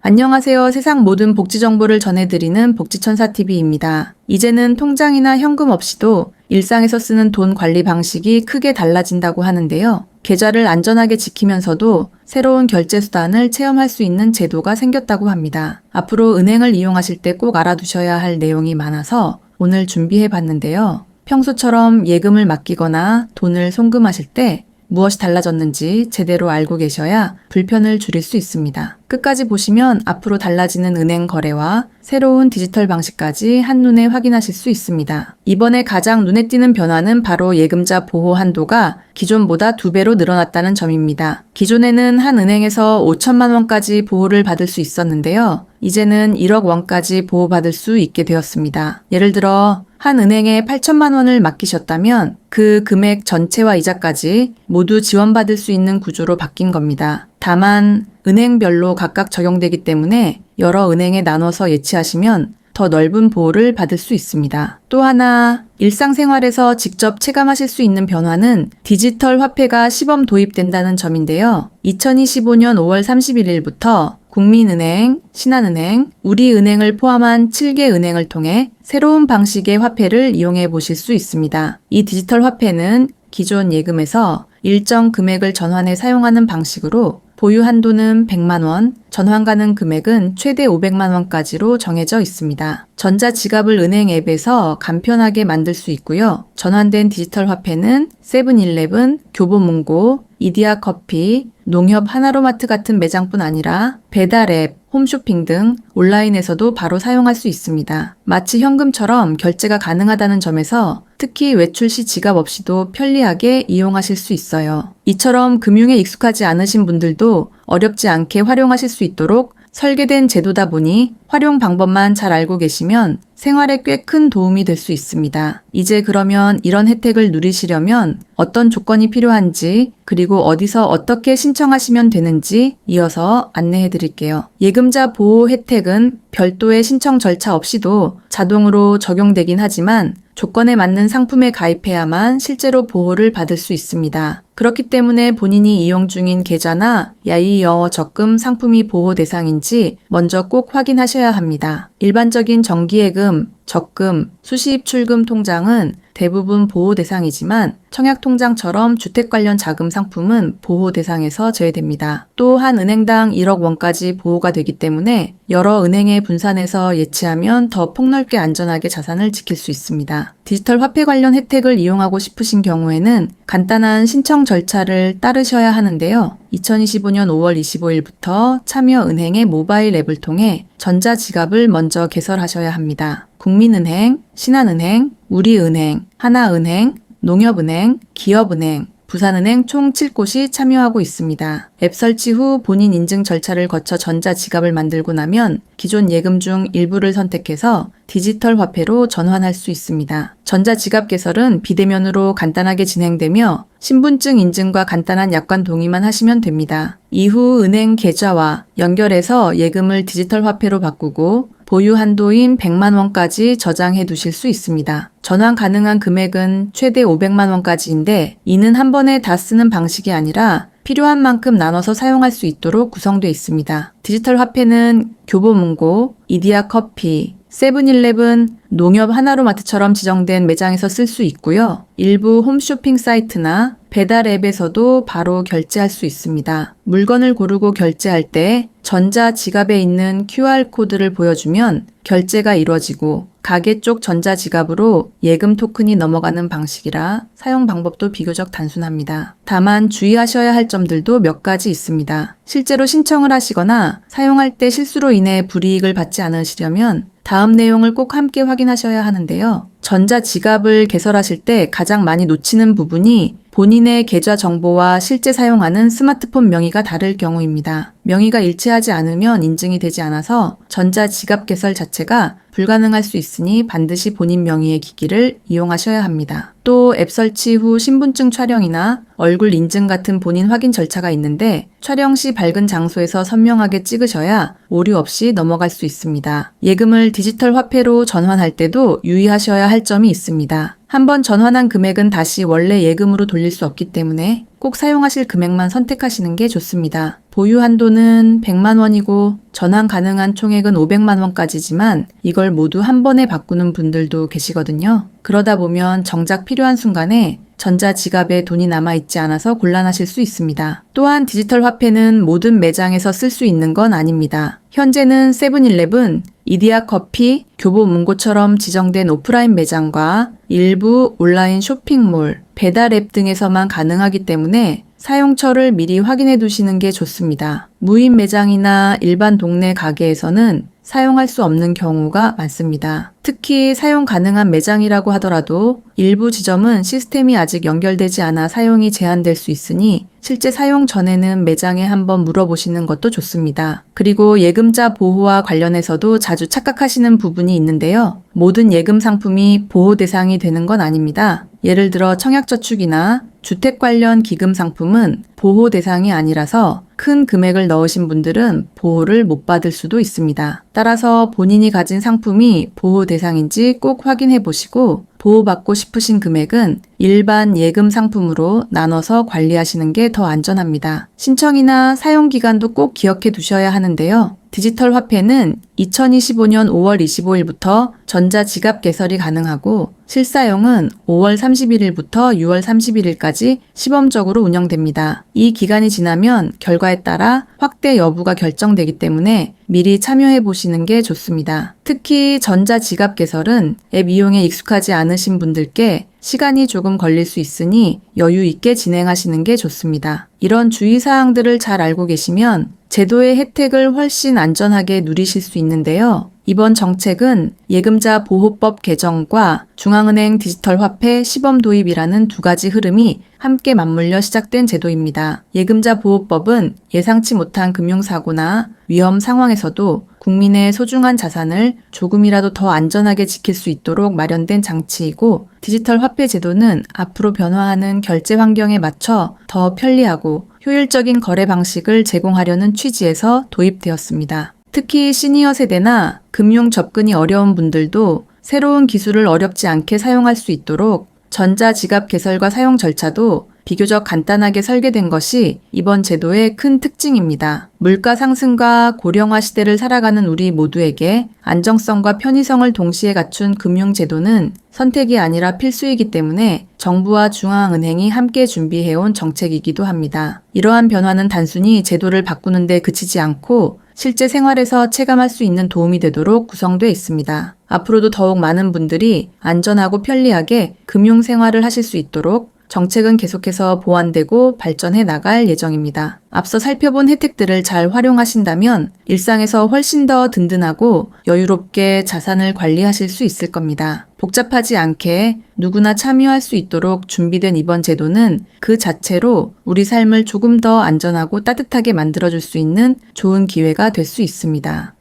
안녕하세요. 세상 모든 복지 정보를 전해드리는 복지천사TV입니다. 이제는 통장이나 현금 없이도 일상에서 쓰는 돈 관리 방식이 크게 달라진다고 하는데요. 계좌를 안전하게 지키면서도 새로운 결제 수단을 체험할 수 있는 제도가 생겼다고 합니다. 앞으로 은행을 이용하실 때 꼭 알아두셔야 할 내용이 많아서 오늘 준비해 봤는데요. 평소처럼 예금을 맡기거나 돈을 송금하실 때 무엇이 달라졌는지 제대로 알고 계셔야 불편을 줄일 수 있습니다. 끝까지 보시면 앞으로 달라지는 은행 거래와 새로운 디지털 방식까지 한눈에 확인하실 수 있습니다. 이번에 가장 눈에 띄는 변화는 바로 예금자 보호 한도가 기존보다 2배로 늘어났다는 점입니다. 기존에는 한 은행에서 5천만 원까지 보호를 받을 수 있었는데요. 이제는 1억 원까지 보호받을 수 있게 되었습니다. 예를 들어 한 은행에 8천만 원을 맡기셨다면 그 금액 전체와 이자까지 모두 지원받을 수 있는 구조로 바뀐 겁니다. 다만 은행별로 각각 적용되기 때문에 여러 은행에 나눠서 예치하시면 더 넓은 보호를 받을 수 있습니다. 또 하나, 일상생활에서 직접 체감하실 수 있는 변화는 디지털 화폐가 시범 도입된다는 점인데요. 2025년 5월 31일부터 국민은행, 신한은행, 우리은행을 포함한 7개 은행을 통해 새로운 방식의 화폐를 이용해 보실 수 있습니다. 이 디지털 화폐는 기존 예금에서 일정 금액을 전환해 사용하는 방식으로 보유 한도는 100만 원, 전환 가능 금액은 최대 500만 원까지로 정해져 있습니다. 전자지갑을 은행 앱에서 간편하게 만들 수 있고요. 전환된 디지털 화폐는 세븐일레븐, 교보문고, 이디야커피, 농협 하나로마트 같은 매장뿐 아니라 배달 앱, 홈쇼핑 등 온라인에서도 바로 사용할 수 있습니다. 마치 현금처럼 결제가 가능하다는 점에서 특히 외출 시 지갑 없이도 편리하게 이용하실 수 있어요. 이처럼 금융에 익숙하지 않으신 분들도 어렵지 않게 활용하실 수 있도록 설계된 제도다 보니 활용 방법만 잘 알고 계시면 생활에 꽤 큰 도움이 될 수 있습니다. 이제 그러면 이런 혜택을 누리시려면 어떤 조건이 필요한지 그리고 어디서 어떻게 신청하시면 되는지 이어서 안내해 드릴게요. 예금자 보호 혜택은 별도의 신청 절차 없이도 자동으로 적용되긴 하지만 조건에 맞는 상품에 가입해야만 실제로 보호를 받을 수 있습니다. 그렇기 때문에 본인이 이용 중인 계좌나 야이여 적금 상품이 보호 대상인지 먼저 꼭 확인하셔야 합니다. 일반적인 정기예금, 적금, 수시입출금 통장은 대부분 보호 대상이지만 청약통장처럼 주택 관련 자금 상품은 보호 대상에서 제외됩니다. 또 한 은행당 1억 원까지 보호가 되기 때문에 여러 은행에 분산해서 예치하면 더 폭넓게 안전하게 자산을 지킬 수 있습니다. 디지털 화폐 관련 혜택을 이용하고 싶으신 경우에는 간단한 신청 절차를 따르셔야 하는데요. 2025년 5월 25일부터 참여은행의 모바일 앱을 통해 전자지갑을 먼저 개설하셔야 합니다. 국민은행, 신한은행, 우리은행, 하나은행, 농협은행, 기업은행, 부산은행 총 7곳이 참여하고 있습니다. 앱 설치 후 본인 인증 절차를 거쳐 전자지갑을 만들고 나면 기존 예금 중 일부를 선택해서 디지털 화폐로 전환할 수 있습니다. 전자지갑 개설은 비대면으로 간단하게 진행되며 신분증 인증과 간단한 약관 동의만 하시면 됩니다. 이후 은행 계좌와 연결해서 예금을 디지털 화폐로 바꾸고 보유 한도인 100만 원까지 저장해 두실 수 있습니다. 전환 가능한 금액은 최대 500만 원까지인데 이는 한 번에 다 쓰는 방식이 아니라 필요한 만큼 나눠서 사용할 수 있도록 구성되어 있습니다. 디지털 화폐는 교보문고, 이디야커피, 세븐일레븐, 농협 하나로마트처럼 지정된 매장에서 쓸 수 있고요. 일부 홈쇼핑 사이트나 배달 앱에서도 바로 결제할 수 있습니다. 물건을 고르고 결제할 때 전자 지갑에 있는 QR코드를 보여주면 결제가 이루어지고 가게 쪽 전자 지갑으로 예금 토큰이 넘어가는 방식이라 사용 방법도 비교적 단순합니다. 다만 주의하셔야 할 점들도 몇 가지 있습니다. 실제로 신청을 하시거나 사용할 때 실수로 인해 불이익을 받지 않으시려면 다음 내용을 꼭 함께 확인하셔야 하는데요. 전자 지갑을 개설하실 때 가장 많이 놓치는 부분이 본인의 계좌 정보와 실제 사용하는 스마트폰 명의가 다를 경우입니다. 명의가 일치하지 않으면 인증이 되지 않아서 전자 지갑 개설 자체가 불가능할 수 있으니 반드시 본인 명의의 기기를 이용하셔야 합니다. 또 앱 설치 후 신분증 촬영이나 얼굴 인증 같은 본인 확인 절차가 있는데 촬영 시 밝은 장소에서 선명하게 찍으셔야 오류 없이 넘어갈 수 있습니다. 예금을 디지털 화폐로 전환할 때도 유의하셔야 할 점이 있습니다. 한번 전환한 금액은 다시 원래 예금으로 돌릴 수 없기 때문에 꼭 사용하실 금액만 선택하시는 게 좋습니다. 보유 한도는 100만 원이고 전환 가능한 총액은 500만 원까지지만 이걸 모두 한 번에 바꾸는 분들도 계시거든요. 그러다 보면 정작 필요한 순간에 전자지갑에 돈이 남아있지 않아서 곤란하실 수 있습니다. 또한 디지털 화폐는 모든 매장에서 쓸 수 있는 건 아닙니다. 현재는 세븐일레븐, 이디야커피, 교보문고처럼 지정된 오프라인 매장과 일부 온라인 쇼핑몰, 배달앱 등에서만 가능하기 때문에 사용처를 미리 확인해 두시는 게 좋습니다. 무인 매장이나 일반 동네 가게에서는 사용할 수 없는 경우가 많습니다. 특히 사용 가능한 매장이라고 하더라도 일부 지점은 시스템이 아직 연결되지 않아 사용이 제한될 수 있으니 실제 사용 전에는 매장에 한번 물어보시는 것도 좋습니다. 그리고 예금자 보호와 관련해서도 자주 착각하시는 부분이 있는데요. 모든 예금 상품이 보호 대상이 되는 건 아닙니다. 예를 들어 청약저축이나 주택 관련 기금 상품은 보호 대상이 아니라서 큰 금액을 넣으신 분들은 보호를 못 받을 수도 있습니다. 따라서 본인이 가진 상품이 보호 대상인지 꼭 확인해 보시고 보호받고 싶으신 금액은 일반 예금 상품으로 나눠서 관리하시는 게 더 안전합니다. 신청이나 사용 기간도 꼭 기억해 두셔야 하는데요. 디지털 화폐는 2025년 5월 25일부터 전자지갑 개설이 가능하고 실사용은 5월 31일부터 6월 31일까지 시범적으로 운영됩니다. 이 기간이 지나면 결과에 따라 확대 여부가 결정되기 때문에 미리 참여해 보시는 게 좋습니다. 특히 전자지갑 개설은 앱 이용에 익숙하지 않으신 분들께 시간이 조금 걸릴 수 있으니 여유 있게 진행하시는 게 좋습니다. 이런 주의사항들을 잘 알고 계시면 제도의 혜택을 훨씬 안전하게 누리실 수 있는데요. 이번 정책은 예금자 보호법 개정과 중앙은행 디지털 화폐 시범 도입이라는 두 가지 흐름이 함께 맞물려 시작된 제도입니다. 예금자 보호법은 예상치 못한 금융사고나 위험 상황에서도 국민의 소중한 자산을 조금이라도 더 안전하게 지킬 수 있도록 마련된 장치이고 디지털 화폐 제도는 앞으로 변화하는 결제 환경에 맞춰 더 편리하고 효율적인 거래 방식을 제공하려는 취지에서 도입되었습니다. 특히 시니어 세대나 금융 접근이 어려운 분들도 새로운 기술을 어렵지 않게 사용할 수 있도록 전자지갑 개설과 사용 절차도 비교적 간단하게 설계된 것이 이번 제도의 큰 특징입니다. 물가 상승과 고령화 시대를 살아가는 우리 모두에게 안정성과 편의성을 동시에 갖춘 금융제도는 선택이 아니라 필수이기 때문에 정부와 중앙은행이 함께 준비해온 정책이기도 합니다. 이러한 변화는 단순히 제도를 바꾸는 데 그치지 않고 실제 생활에서 체감할 수 있는 도움이 되도록 구성되어 있습니다. 앞으로도 더욱 많은 분들이 안전하고 편리하게 금융 생활을 하실 수 있도록 정책은 계속해서 보완되고 발전해 나갈 예정입니다. 앞서 살펴본 혜택들을 잘 활용하신다면 일상에서 훨씬 더 든든하고 여유롭게 자산을 관리하실 수 있을 겁니다. 복잡하지 않게 누구나 참여할 수 있도록 준비된 이번 제도는 그 자체로 우리 삶을 조금 더 안전하고 따뜻하게 만들어줄 수 있는 좋은 기회가 될 수 있습니다.